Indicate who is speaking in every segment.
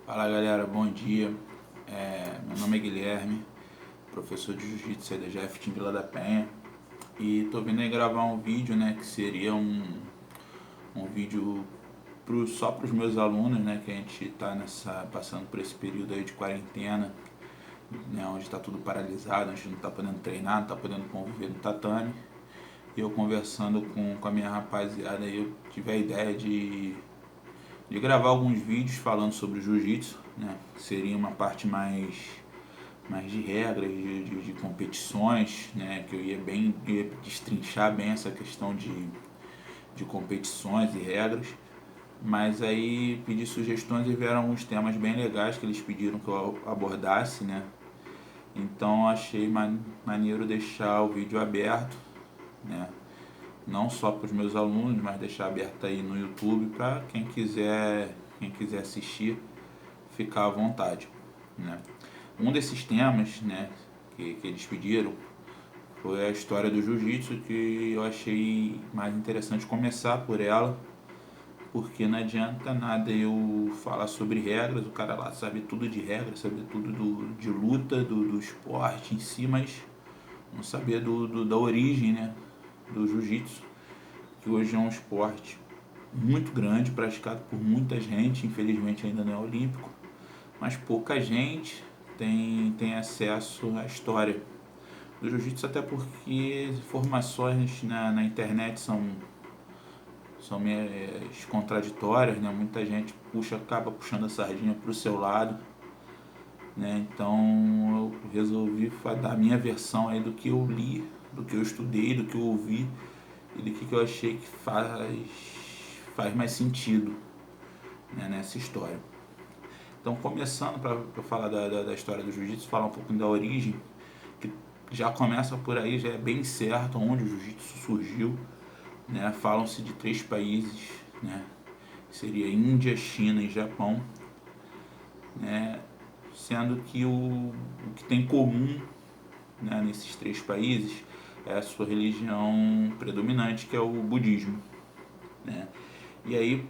Speaker 1: Fala galera, bom dia. Meu nome é Guilherme, professor de Jiu-Jitsu CDGF Team Vila da Penha. E tô vindo aí gravar um vídeo, né, que seria um vídeo só para os meus alunos, né, que a gente tá passando por esse período aí de quarentena, né, onde está tudo paralisado, a gente não tá podendo treinar, não tá podendo conviver no tatame. E eu conversando com a minha rapaziada aí, eu tive a ideia de gravar alguns vídeos falando sobre o jiu-jitsu, né? Seria uma parte mais de regras, de competições, né? Que eu ia destrinchar bem essa questão de competições e regras. Mas aí pedi sugestões e vieram alguns temas bem legais que eles pediram que eu abordasse, né? Então achei maneiro deixar o vídeo aberto, né? Não só para os meus alunos, mas deixar aberto aí no YouTube para quem quiser assistir, ficar à vontade, né? Um desses temas, né, que eles pediram foi a história do jiu-jitsu, que eu achei mais interessante começar por ela, porque não adianta nada eu falar sobre regras, o cara lá sabe tudo de regras, sabe tudo de luta, do esporte em si, mas não saber da origem, né, do jiu-jitsu, que hoje é um esporte muito grande, praticado por muita gente, infelizmente ainda não é olímpico, mas pouca gente tem acesso à história do jiu-jitsu, até porque informações na internet são meio contraditórias, né? Muita gente acaba puxando a sardinha para o seu lado, né? Então eu resolvi dar a minha versão aí do que eu li, do que eu estudei, do que eu ouvi e do que eu achei que faz mais sentido, né, nessa história. Então, começando para falar da história do jiu-jitsu, falar um pouco da origem, que já começa por aí, já é bem certo onde o jiu-jitsu surgiu, né? Falam-se de 3 países, né? Seria Índia, China e Japão, né? Sendo que o que tem em comum, né, nesses 3 países é a sua religião predominante, que é o budismo, né? E aí,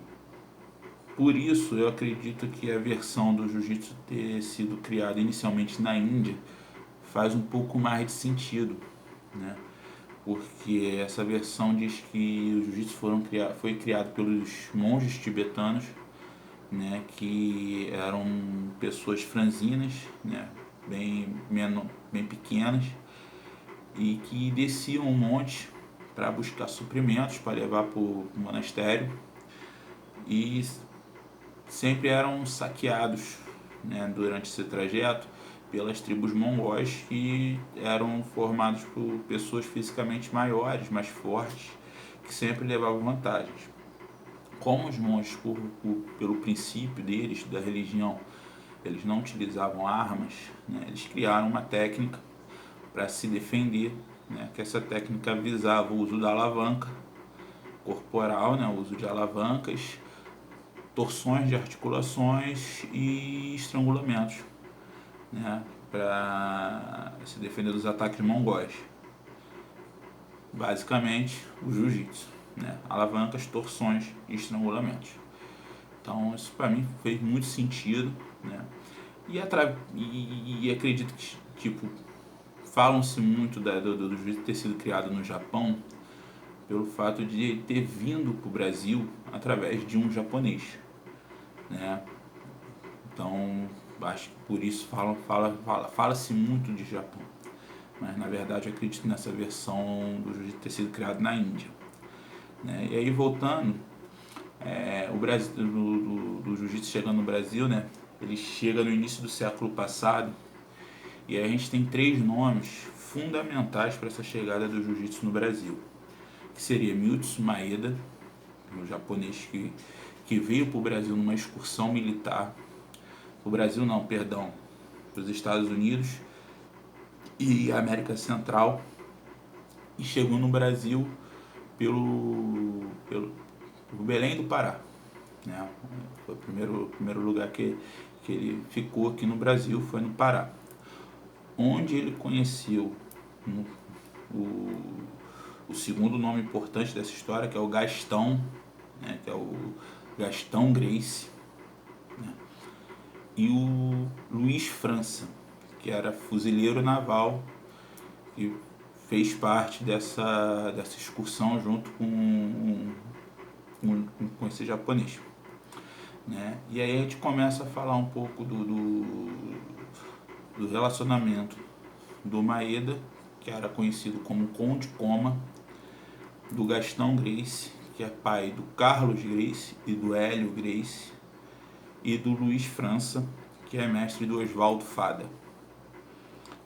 Speaker 1: por isso, eu acredito que a versão do jiu-jitsu ter sido criada inicialmente na Índia faz um pouco mais de sentido, né? Porque essa versão diz que o jiu-jitsu foi criado pelos monges tibetanos, né? Que eram pessoas franzinas, né? Bem pequenas, e que desciam um monte para buscar suprimentos para levar para o monastério, e sempre eram saqueados, né, durante esse trajeto pelas tribos mongóis, que eram formados por pessoas fisicamente maiores, mais fortes, que sempre levavam vantagens. Como os monges, pelo princípio deles, da religião, eles não utilizavam armas, né, eles criaram uma técnica para se defender, né, que essa técnica visava o uso da alavanca corporal, né, o uso de alavancas, torções de articulações e estrangulamentos, né, para se defender dos ataques mongóis. Basicamente, o jiu-jitsu, né, alavancas, torções e estrangulamentos. Então, isso para mim fez muito sentido, né? E acredito que, tipo, falam-se muito do jiu-jitsu ter sido criado no Japão pelo fato de ele ter vindo para o Brasil através de um japonês, né? Então, acho que por isso fala-se muito de Japão. Mas na verdade eu acredito nessa versão do jiu-jitsu ter sido criado na Índia, né? E aí voltando, o Brasil, do jiu-jitsu chegando no Brasil, né? Ele chega no início do século passado, e aí a gente tem 3 nomes fundamentais para essa chegada do jiu-jitsu no Brasil, que seria Mitsu Maeda, um japonês que veio para o Brasil numa excursão militar. O Brasil não, perdão, para os Estados Unidos e América Central, e chegou no Brasil por Belém do Pará, né? Foi o primeiro lugar que ele ficou aqui no Brasil, foi no Pará, onde ele conheceu o segundo nome importante dessa história, que é o Gastão, né? Que é o Gastão Gracie, né? e o Luiz França, que era fuzileiro naval e fez parte dessa excursão junto com esse japonês. Né? E aí a gente começa a falar um pouco do relacionamento do Maeda, que era conhecido como Conde Coma, do Gastão Gracie, que é pai do Carlos Gracie e do Hélio Gracie, e do Luiz França, que é mestre do Oswaldo Fada.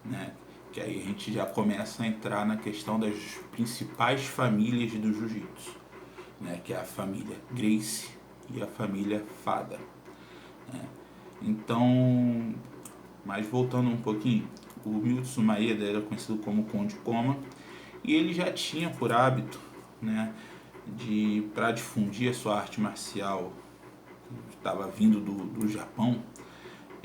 Speaker 1: Né? Que aí a gente já começa a entrar na questão das principais famílias do jiu-jitsu, né? Que é a família Gracie e a família Fada. Né? Então, mas voltando um pouquinho, o Milton Maeda era conhecido como Conde Coma, e ele já tinha por hábito, né, para difundir a sua arte marcial, que estava vindo do Japão,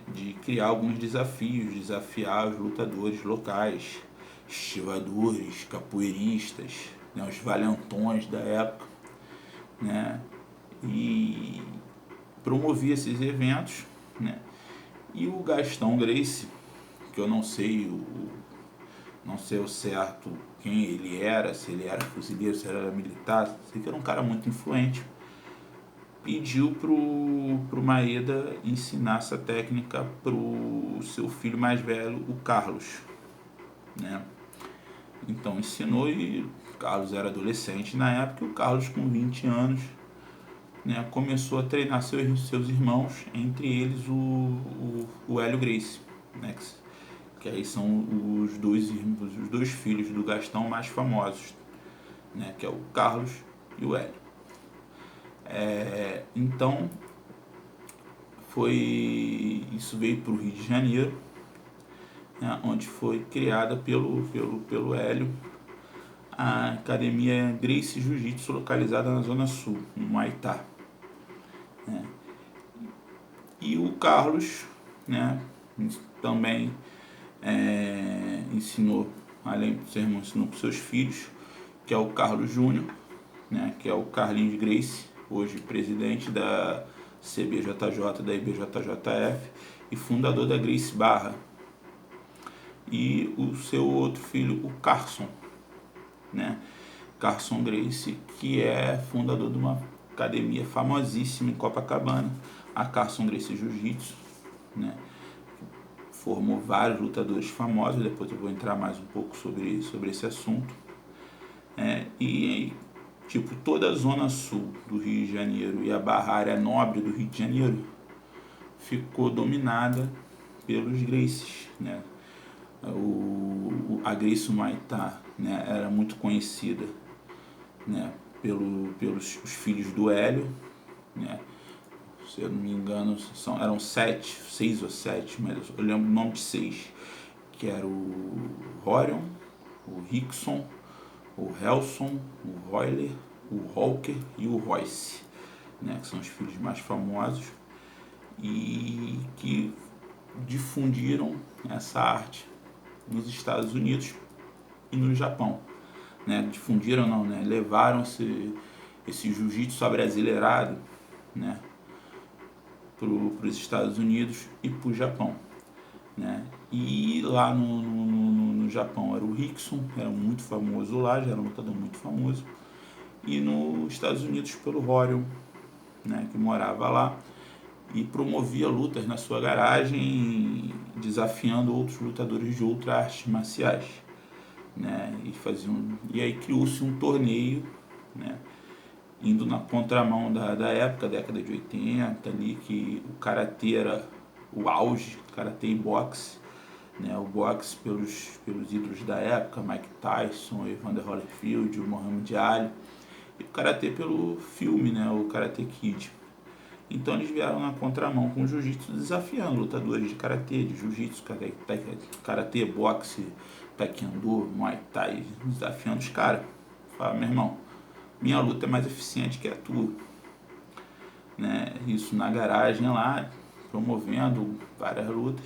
Speaker 1: de criar alguns desafios, desafiar os lutadores locais, estivadores, capoeiristas, né, os valentões da época, né, e promovia esses eventos, né. E o Gastão Gracie, que eu não sei o certo quem ele era, se ele era fuzileiro, se ele era militar, sei que era um cara muito influente, pediu pro Maeda ensinar essa técnica pro seu filho mais velho, o Carlos, né? Então ensinou, e o Carlos era adolescente na época, e o Carlos com 20 anos, né, começou a treinar seus irmãos, entre eles o Hélio Gracie, né, que aí são os dois filhos do Gastão mais famosos, né, que é o Carlos e o Hélio. Então isso veio para o Rio de Janeiro, né, onde foi criada pelo Hélio a Academia Gracie Jiu-Jitsu, localizada na Zona Sul, no Maitá. Né. E o Carlos, né, também ensinou, além de ser irmão, ensinou para os seus filhos, que é o Carlos Júnior, né, que é o Carlinhos Gracie, hoje presidente da CBJJ, da IBJJF, e fundador da Gracie Barra. E o seu outro filho, o Carson, né, Carson Gracie, que é fundador de uma academia famosíssima em Copacabana, a Carson Gracie Jiu-Jitsu, né, formou vários lutadores famosos. Depois eu vou entrar mais um pouco sobre esse assunto. E tipo, toda a zona sul do Rio de Janeiro e a barra área nobre do Rio de Janeiro ficou dominada pelos Gracies, né? A Gracie Maitá, né, era muito conhecida, né, pelos os filhos do Hélio, né? Se eu não me engano, eram 6 ou 7, mas eu lembro o nome de 6, que era o Rorion, o Rickson, o Helson, o Royler, o Holker e o Royce, né, que são os filhos mais famosos e que difundiram essa arte nos Estados Unidos e no Japão. Né? Difundiram não, né? Levaram esse jiu-jitsu abrasileirado, né, para os Estados Unidos e para o Japão. Né? E lá no Japão era o Rickson, era muito famoso lá, já era um lutador muito famoso. E nos Estados Unidos pelo Rorion, né, que morava lá e promovia lutas na sua garagem, desafiando outros lutadores de outras artes marciais. Né? E aí criou-se um torneio, né, indo na contramão da época, década de 80, ali, que o karatê era o auge, karatê e boxe, né, o boxe pelos ídolos da época, Mike Tyson, Evander Holyfield, o Muhammad Ali, e o karatê pelo filme, né, o Karate Kid. Então eles vieram na contramão com o jiu-jitsu, desafiando lutadores de karatê, de jiu-jitsu, karatê, boxe, taekwondo, muay thai, desafiando os caras. Fala, meu irmão, minha luta é mais eficiente que a tua. Né? Isso na garagem lá, promovendo várias lutas,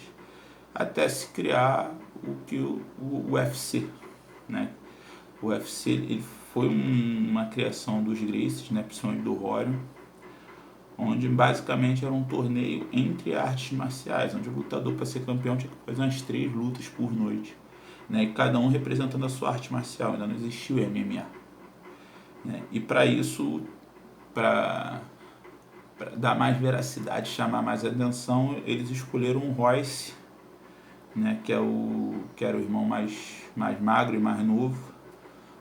Speaker 1: até se criar o UFC. Né? O UFC ele foi uma criação dos Gracies, né, principalmente do Rorion, onde basicamente era um torneio entre artes marciais, onde o lutador, para ser campeão, tinha que fazer umas 3 lutas por noite, né? E cada um representando a sua arte marcial, ainda não existia o MMA, né? E para isso, para dar mais veracidade, chamar mais atenção, eles escolheram o Royce, né? que era o irmão mais magro e mais novo,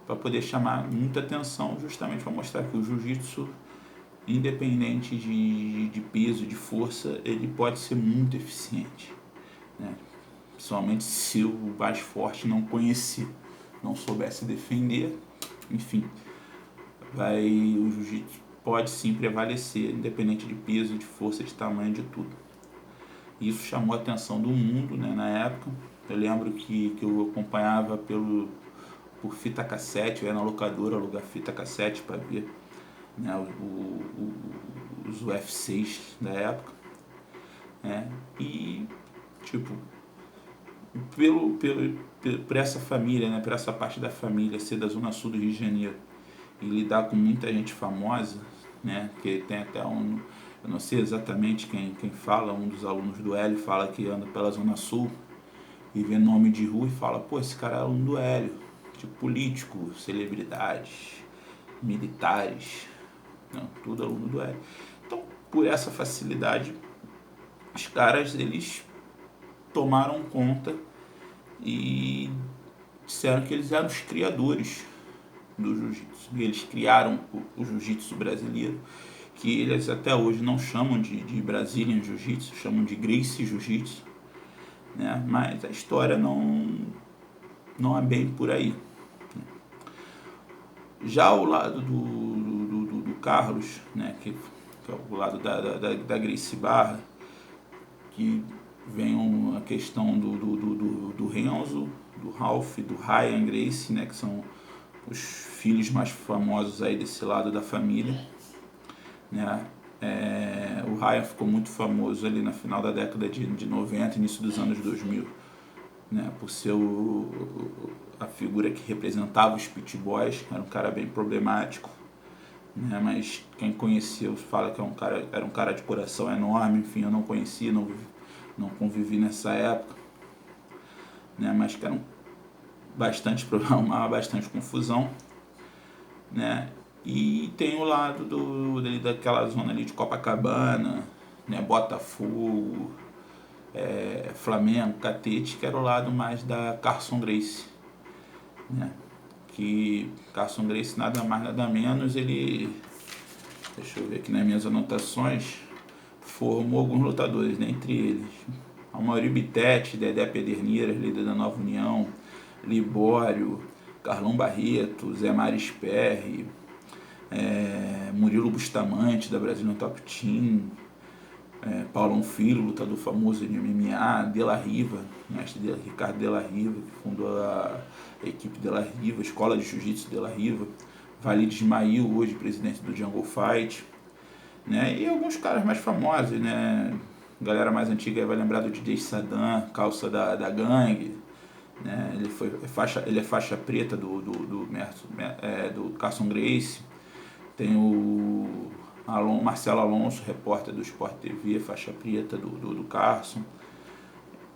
Speaker 1: para poder chamar muita atenção, justamente para mostrar que o jiu-jitsu, independente de peso, de força, ele pode ser muito eficiente, né? Principalmente se o mais forte não conhecer, não soubesse defender, enfim, o jiu-jitsu pode sim prevalecer, independente de peso, de força, de tamanho, de tudo. Isso chamou a atenção do mundo, né, na época. Eu lembro que eu acompanhava por fita cassete, eu ia na locadora alugar fita cassete para ver, né, os UFCs da época, né, e tipo, por essa família, né, por essa parte da família ser da Zona Sul do Rio de Janeiro e lidar com muita gente famosa, né, que tem até eu não sei exatamente quem fala, um dos alunos do Hélio fala que anda pela Zona Sul e vê nome de rua e fala, pô, esse cara é aluno do Hélio, tipo político, celebridades, militares, não, tudo aluno do Hélio. Então, por essa facilidade, os caras, eles tomaram conta e disseram que eles eram os criadores do jiu-jitsu. Eles criaram o jiu-jitsu brasileiro, que eles até hoje não chamam de Brazilian Jiu-Jitsu, chamam de Gracie Jiu-Jitsu, né? Mas a história não é bem por aí. Já ao lado do Carlos, né, que é o lado da Gracie Barra, que vem a questão do Renzo, do Ralph, do Ryan Gracie, né, que são os filhos mais famosos aí desse lado da família, né? O Ryan ficou muito famoso ali na final da década de 90, início dos anos 2000, né, por ser a figura que representava os Pit Boys. Era um cara bem problemático, né, mas quem conheceu fala que era um cara de coração enorme. Enfim, eu não conheci, não convivi nessa época, né, mas que era bastante problema, bastante confusão, né? E tem o lado daquela zona ali de Copacabana, né, Botafogo, Flamengo, Catete, que era o lado mais da Carson Gracie, né? Que Carson Gracie nada mais nada menos, ele, deixa eu ver aqui nas minhas anotações, formou alguns lutadores, né? Entre eles Amaury Bittetti, Dedé Pederneiras, líder da Nova União, Libório, Carlão Barreto, Zé Maris Perry, Murilo Bustamante, da Brazilian Top Team, Paulão Filho, lutador famoso de MMA, De La Riva, mestre Ricardo De La Riva, que fundou a equipe De La Riva, Escola de Jiu-Jitsu De La Riva, Valide Ismail, hoje presidente do Jungle Fight, né? E alguns caras mais famosos, né? Galera mais antiga vai lembrar do DJ Saddam, calça da gangue, né? Ele é faixa preta do Carson Gracie. Tem o Marcelo Alonso, repórter do Sport TV, faixa preta do Carson.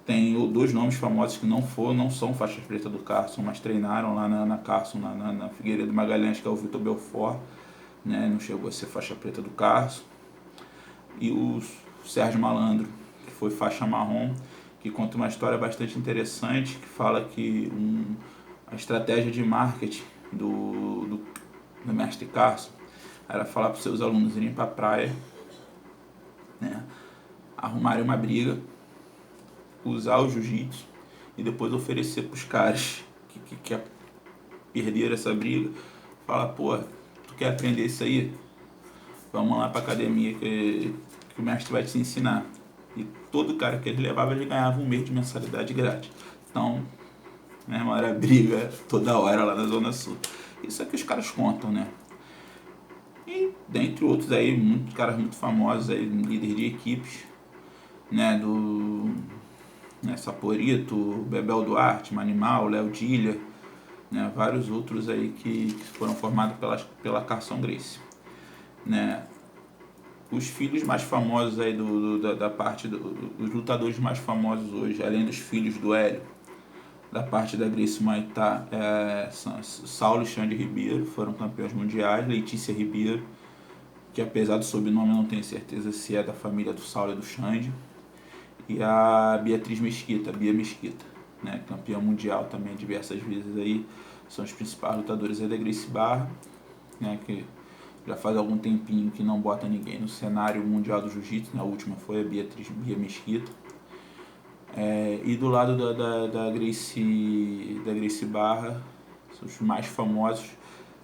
Speaker 1: Tem dois nomes famosos que não são faixa preta do Carson, mas treinaram lá na Carson, na Figueiredo Magalhães, que é o Vitor Belfort, né? Não chegou a ser faixa preta do Carson. E o Sérgio Malandro, que foi faixa marrom, que conta uma história bastante interessante, que fala que a estratégia de marketing do mestre Carson era falar para os seus alunos irem para a praia, né, arrumarem uma briga, usar o jiu-jitsu e depois oferecer para os caras que perderam essa briga, falar, pô, tu quer aprender isso aí? Vamos lá para a academia que o mestre vai te ensinar. E todo cara que ele levava, ele ganhava um mês de mensalidade grátis. Então, né, era briga toda hora lá na Zona Sul. Isso é que os caras contam, né? E dentre outros aí, muitos caras muito famosos aí, líderes de equipes, né, Saporito, Bebel Duarte, Manimal, Léo Diller, né, vários outros aí que foram formados pela Carson Gracie, né? os filhos mais famosos aí da parte dos lutadores mais famosos hoje, além dos filhos do Hélio, da parte da Gracie Maitá, são Saulo e Xande Ribeiro, foram campeões mundiais, Letícia Ribeiro, que apesar do sobrenome eu não tenho certeza se é da família do Saulo e do Xande, e a Beatriz Mesquita, Bia Mesquita, né, campeã mundial também diversas vezes aí, são os principais lutadores aí da Gracie Barra, né, que já faz algum tempinho que não bota ninguém no cenário mundial do jiu-jitsu, né, a última foi a Bia Mesquita. E do lado da Gracie Barra, os mais famosos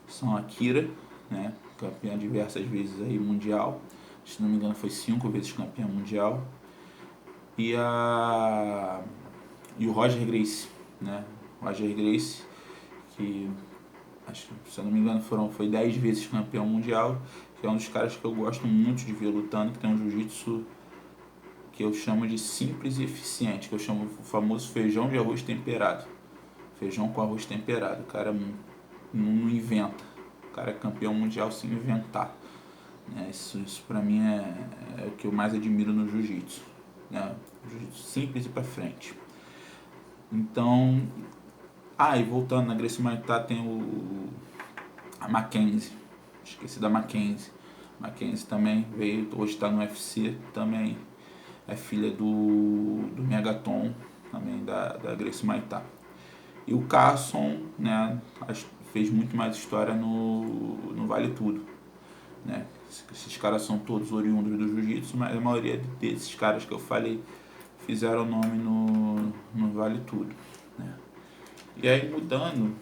Speaker 1: são a Kira, né, campeã diversas vezes aí mundial, se não me engano foi 5 vezes campeã mundial, e o Roger Gracie, né, Roger Gracie, que acho que, se eu não me engano foi 10 vezes campeão mundial, que é um dos caras que eu gosto muito de ver lutando, que tem um jiu-jitsu que eu chamo de simples e eficiente, que eu chamo o famoso feijão de arroz temperado. Feijão com arroz temperado. O cara não inventa. O cara é campeão mundial sem inventar. Isso pra mim é o que eu mais admiro no jiu-jitsu. Né? Jiu-jitsu simples e pra frente. Então... e voltando na Gracie Maitá tem a Mackenzie. Esqueci da Mackenzie. Mackenzie também veio, hoje está no UFC também. É filha do Megaton, também da Gracie Maitá. E o Carson, né, fez muito mais história no Vale Tudo. Né? Esses caras são todos oriundos do jiu-jitsu, mas a maioria desses caras que eu falei fizeram nome no Vale Tudo. Né? E aí mudando,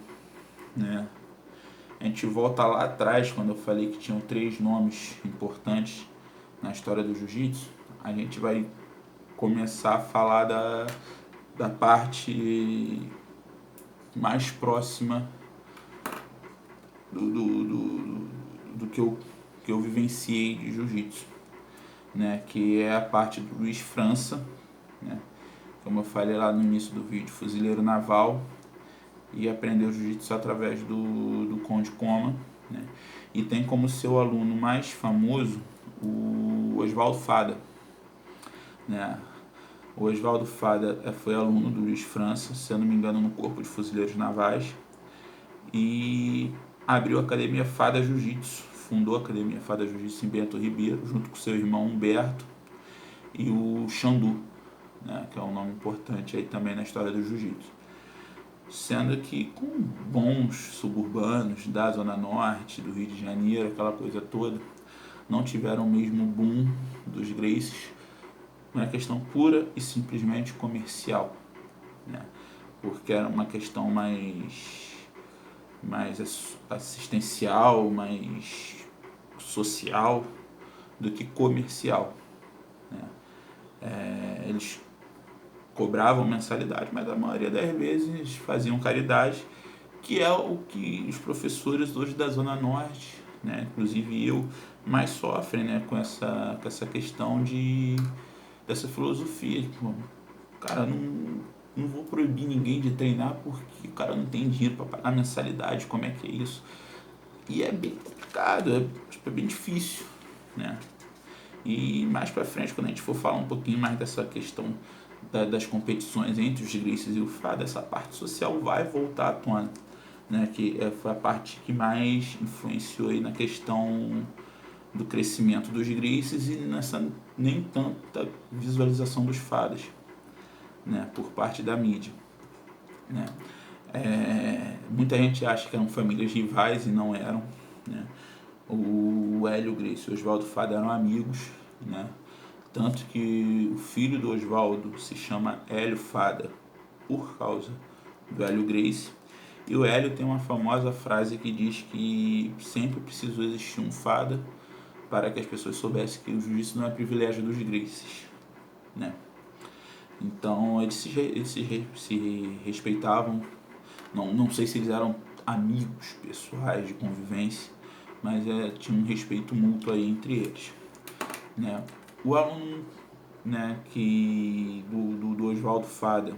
Speaker 1: né, a gente volta lá atrás, quando eu falei que tinham 3 nomes importantes na história do jiu-jitsu, a gente vai começar a falar da parte mais próxima do que eu vivenciei de jiu-jitsu, né? Que é a parte do Luiz França, né? Como eu falei lá no início do vídeo, fuzileiro naval, e aprendeu jiu-jitsu através do Conde Coma, né? E tem como seu aluno mais famoso o Oswaldo Fada, né? O Oswaldo Fada foi aluno do Luiz França, se eu não me engano, no Corpo de Fuzileiros Navais, e abriu a Academia Fada Jiu-Jitsu, fundou a Academia Fada Jiu-Jitsu em Bento Ribeiro, junto com seu irmão Humberto e o Xandu, né? Que é um nome importante aí também na história do Jiu-Jitsu. Sendo que com bons suburbanos da Zona Norte, do Rio de Janeiro, aquela coisa toda, não tiveram o mesmo boom dos Gracies, uma questão pura e simplesmente comercial, né? Porque era uma questão mais assistencial, mais social do que comercial, né? Eles cobravam mensalidade, mas a maioria das vezes faziam caridade, que é o que os professores hoje da Zona Norte, né, inclusive eu, mais sofrem, né, com essa questão dessa filosofia. Tipo, cara, não vou proibir ninguém de treinar porque o cara não tem dinheiro para pagar mensalidade, como é que é isso? E é bem complicado, é bem difícil, né? E mais pra frente, quando a gente for falar um pouquinho mais dessa questão das competições entre os Gracies e o Fada, essa parte social vai voltar à tona, né? Que foi a parte que mais influenciou aí na questão do crescimento dos Gracies e nessa nem tanta visualização dos Fadas, né? Por parte da mídia, né? Muita gente acha que eram famílias rivais e não eram, né? O Hélio Gracie e o Oswaldo Fada eram amigos, né? Tanto que o filho do Oswaldo se chama Hélio Fada por causa do Hélio Gracie. E o Hélio tem uma famosa frase que diz que sempre precisou existir um Fada para que as pessoas soubessem que o jiu-jitsu não é privilégio dos Gracies, né? Então eles se respeitavam. Não sei se eles eram amigos pessoais de convivência, mas tinha um respeito mútuo aí entre eles, né? O aluno, né, do Oswaldo Fada,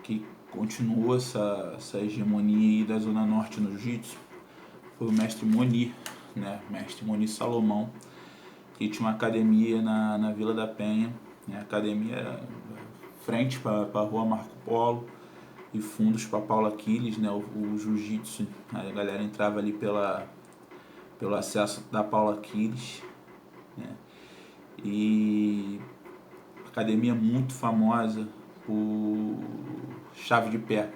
Speaker 1: que continuou essa hegemonia aí da Zona Norte no jiu-jitsu, foi o mestre Moni, né? Mestre Moni Salomão, que tinha uma academia na Vila da Penha, né? A academia era frente para a rua Marco Polo e fundos para Paulo Aquiles, né? O jiu-jitsu, a galera entrava ali pelo acesso da Paulo Aquiles, né? E academia muito famosa por chave de pé,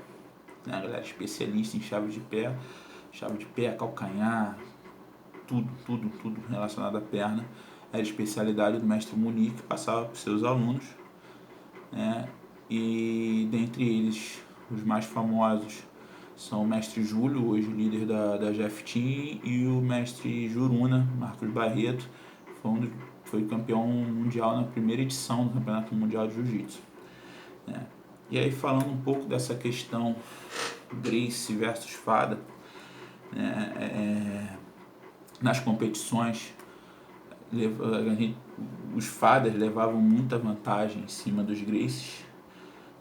Speaker 1: né? A galera especialista em chave de pé, calcanhar, tudo relacionado à perna. Era a especialidade do mestre Munique, que passava para os seus alunos, né? E dentre eles, os mais famosos são o mestre Júlio, hoje líder da GF Team, e o mestre Juruna, Marcos Barreto, foi campeão mundial na primeira edição do Campeonato Mundial de Jiu-Jitsu, né? E aí, falando um pouco dessa questão Gracie versus Fada, né? Nas competições, os Fadas levavam muita vantagem em cima dos Gracies,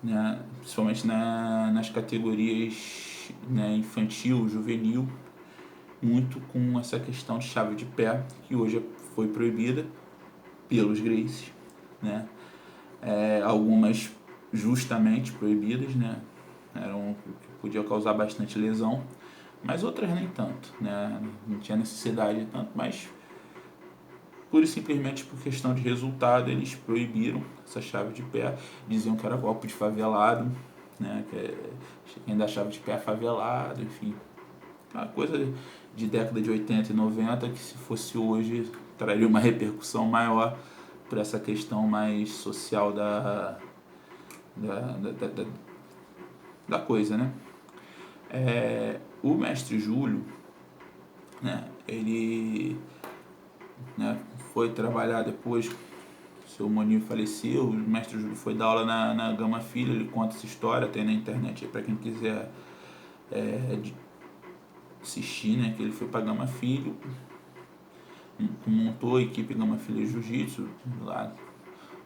Speaker 1: né? Principalmente nas categorias, né, infantil, juvenil, muito com essa questão de chave de pé, que hoje foi proibida pelos Gracies, né? Algumas justamente proibidas, né? Podia causar bastante lesão, mas outras nem tanto, né? Não tinha necessidade de tanto, mas pura e simplesmente por questão de resultado eles proibiram essa chave de pé, diziam que era golpe de favelado, né? Quem dá chave de pé é favelado, enfim, uma coisa de década de 80 e 90 que, se fosse hoje, traria uma repercussão maior por essa questão mais social da coisa, né? O mestre Júlio, né, ele, né, foi trabalhar depois, seu Moninho faleceu, o mestre Júlio foi dar aula na Gama Filho, ele conta essa história, tem na internet para quem quiser assistir, né, que ele foi para Gama Filho, montou a equipe Gama Filho Jiu-Jitsu, lá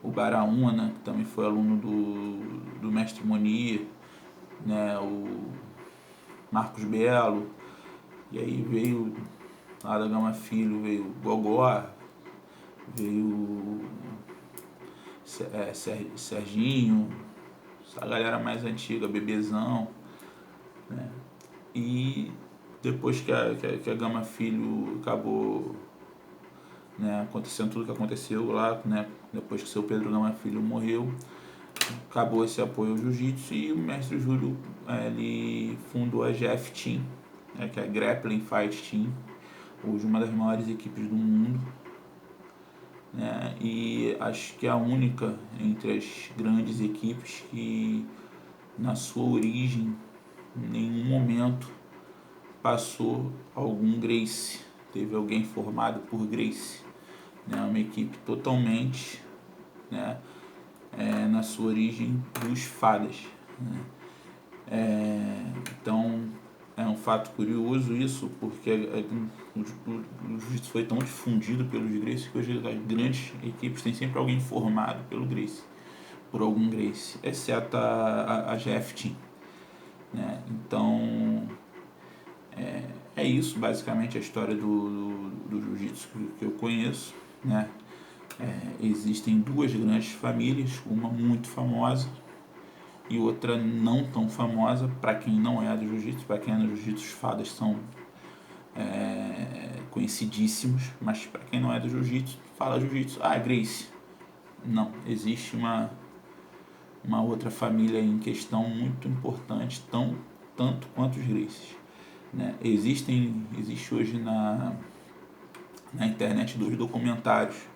Speaker 1: o Baraúna, que também foi aluno do mestre Moni, né, o Marcos Belo, e aí veio lá da Gama Filho, veio o Gogó, veio Serginho, essa galera mais antiga, Bebezão, né? E depois que a Gama Filho acabou, né, acontecendo tudo que aconteceu lá, né, depois que seu Pedro Gama Filho morreu, acabou esse apoio ao jiu-jitsu e o mestre Júlio, ele fundou a GF Team, né, que é a Grappling Fight Team, hoje uma das maiores equipes do mundo, né, e acho que é a única entre as grandes equipes que na sua origem em nenhum momento passou algum Gracie, teve alguém formado por Gracie, né, uma equipe totalmente, né, na sua origem dos Fadas, né? Então é um fato curioso isso, porque o jiu-jitsu foi tão difundido pelos Gracie que hoje as grandes equipes têm sempre alguém formado pelo Gracie, por algum Gracie, exceto a GF Team, né? Então é isso basicamente a história do jiu-jitsu que eu conheço, né? Existem duas grandes famílias, uma muito famosa e outra não tão famosa para quem não é do jiu-jitsu. Para quem é do jiu-jitsu, os Fadas são conhecidíssimos, mas para quem não é do jiu-jitsu, fala jiu-jitsu, Gracie. Não, existe uma outra família em questão muito importante, tanto quanto os Gracies, né? Existe hoje na internet 2 documentários,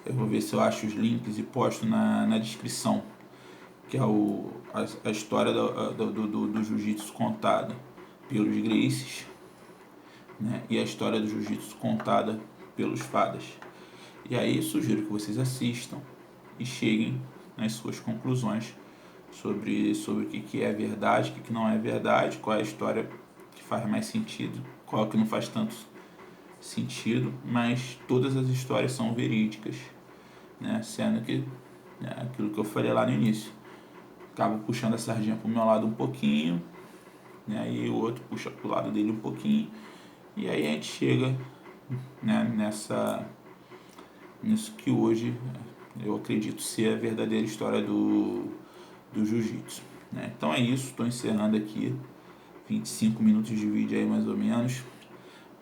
Speaker 1: eu vou ver se eu acho os links e posto na descrição, que é a história do jiu-jitsu contada pelos Gracies, né, e a história do jiu-jitsu contada pelos Fadas. E aí sugiro que vocês assistam e cheguem nas suas conclusões sobre o que é verdade, o que não é verdade, qual é a história que faz mais sentido, qual que não faz tanto sentido, mas todas as histórias são verídicas, né? Sendo que, né, aquilo que eu falei lá no início, acabo puxando a sardinha para o meu lado um pouquinho, né, e o outro puxa para o lado dele um pouquinho, e aí a gente chega, né, nisso que hoje eu acredito ser a verdadeira história do jiu-jitsu, né? Então é isso, estou encerrando aqui, 25 minutos de vídeo aí mais ou menos,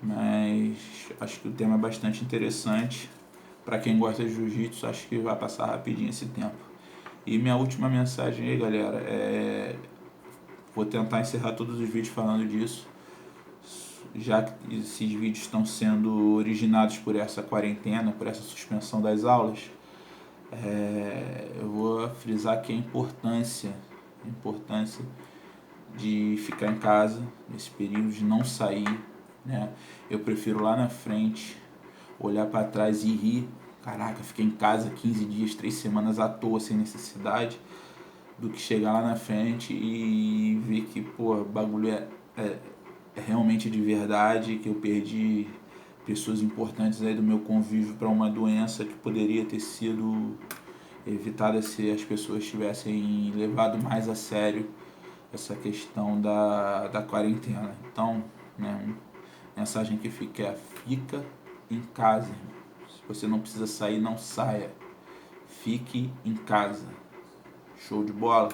Speaker 1: mas acho que o tema é bastante interessante. Para quem gosta de jiu-jitsu, acho que vai passar rapidinho esse tempo. E minha última mensagem aí, galera, vou tentar encerrar todos os vídeos falando disso, já que esses vídeos estão sendo originados por essa quarentena, por essa suspensão das aulas. Eu vou frisar aqui a importância de ficar em casa nesse período, de não sair, né? Eu prefiro lá na frente olhar para trás e rir, caraca, fiquei em casa 15 dias, 3 semanas à toa sem necessidade, do que chegar lá na frente e ver que, pô, o bagulho é realmente de verdade, que eu perdi pessoas importantes aí do meu convívio para uma doença que poderia ter sido evitada se as pessoas tivessem levado mais a sério essa questão da quarentena. Então, né, mensagem que fica em casa. Se você não precisa sair, não saia. Fique em casa. Show de bola?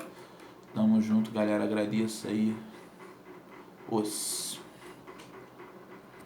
Speaker 1: Tamo junto, galera. Agradeço aí. Os